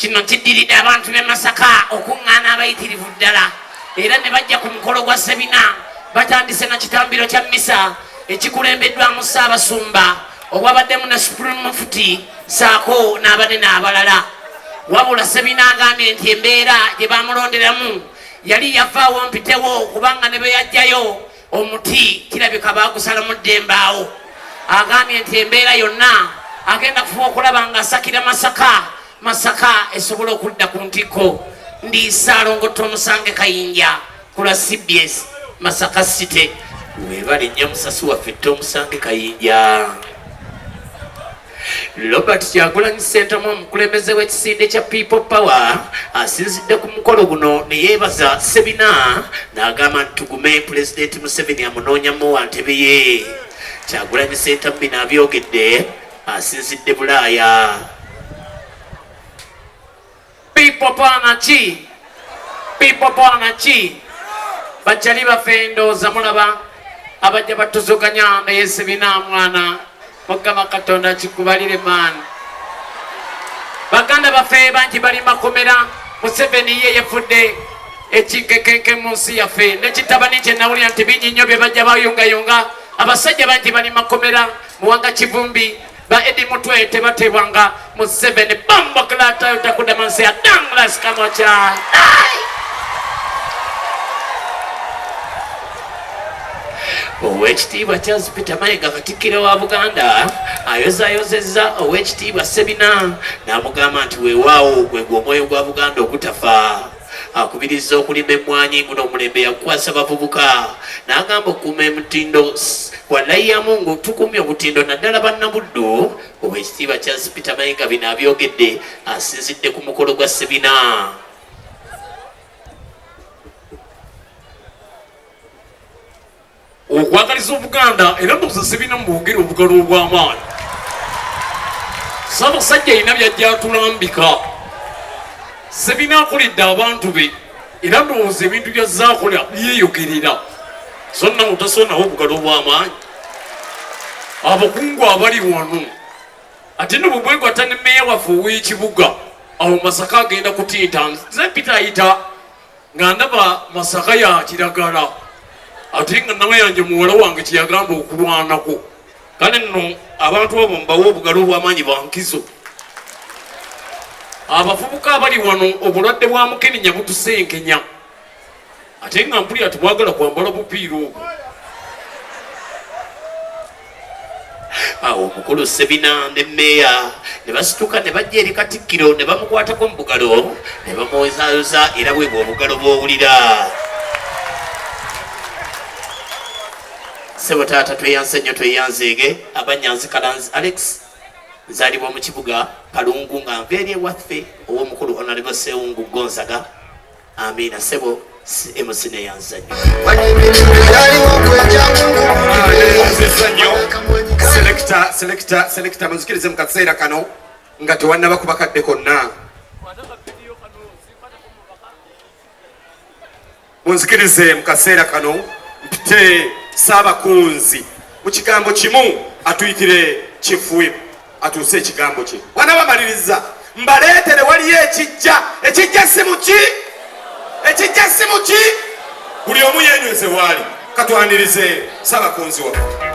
kino kiddiridde abantu b'e Masaka okuŋŋaana abayitirivu ddala era ne bajja ku mukolo gwa sebina batandise na kitambiro kya mmisa ekikulembeddwamu Ssaabasumba obwabaddemu ne Supreme Mufti saako n'abanene abalala. Wabula sebina agambye nti embeera gye bamulonderamu yali yavaawo mpitewo kubanga ne be yajjayo omuti kirabika baagusalamu ddembaawo. Agambye nti embeera yonna agenda kufuba okulaba nga asakira Masaka esobola okudda ku ntikko. Ndi Ssalongo Tomusange Kayinja ku lwa CBS Masaka City. Weebale nnyo musasi waffe Tomusange Kayinja. Robert Kyagulanyi Ssentamu omukulembeze w'ekisinde kya People Power asinzidde ku mukolo guno ne yeebaza sebina n'agamba nti tugume Pulezidenti Museveni amunoonyamu wa ntebe ye. Kyagulanyi Ssentamu bino abyogedde asinzidde Bulaaya. People Power naki? People Power naki? Bajjali baffe ndowooza mulaba abajja batuzuganya naye sebina mwana Mukama Katonda kikubalire maani. Baganda baffe bangi bali makomera. Museveni ye yafudde ekikekenke mu nsi yaffe nekitabani kye nawulira nti bingi nnyo bye bajja bayungayunga. Abasajja bangi bali makomera muwanga Kivumbi ba Edi Mutwe tebatebwanga Museveni bambo klata yotakudamansi ya Douglas Kamocha. Owekitiibwa Charles Peter Mayiga Katikiro wa Buganda ayozayozezza owekitiibwa Sebina n'amugamba nti weewaawo gwe omwoyo gwa Buganda ogutafa. Akubiriza okulima emmwanyi guno omulembe yakukwasa bavubuka n'agamba okuuma emutindo wallayi ya Mungu tukumye obutindo naddala bannabuddu. Owekitiibwa Charles Peter Mayiga bino abyogedde asinzidde ku mukolo gwa Sebina. Okwagaliza Obuganda era ndowooza Sebina mu bwogere obugalo obw'amaanyi. Ssaabasajja alina byajja atulambika. Sebina akoledde abantu be era ndowooza ebintu by'azze akola byeyogerera. So nnawe otasonawo obugalo obw'amaanyi. Abakungu abali wano ate no bwegwata ne mmeeya waffe ow'ekibuga awo Masaka agenda kutinta nze Peter ayita nga ndaba Masaka ya kiragala. Ate nga nawe yange muwala wange kyeyagamba okulwanako. Kale nno abantu abo mbawa obugalo obw'amaanyi bankizo. Abavubuka abali wano obulwadde bwa Mukenenya butusenkenya. Ate nga mpulira tebwagala kwambala bupiira obwo. Awo omukulu Sebina ne mmeeya ne basituka ne bajja eri Katikiro ne bamukwatako mu bugalo ne bamuwezaayoza era bwe obugalo bw'owulira. Sebo taata tweyanse nnyo tweyanzeege abanyanzi Kalanzi Alex nzaalibwa mu kibuga Palungu nga nveeri ewaffe ow'omukulu Honorable Sseungu Gonzaga. Amiina Sebo MC neyanza nnyo. Selekita munzikirize mu kaseera kano nga tewannaba kuba kadde konna. Munzikirize mu kaseera kano mpite Ssaabakunzi mu kigambo kimu atuyitire Chief atuuse ekigambo kye. Wana bamaliriza mbaleetere waliyo ekijja si muki? Ekijja si muki? Buli omu yeenyweze waali. Katwanirize Ssaabakunzi waffe.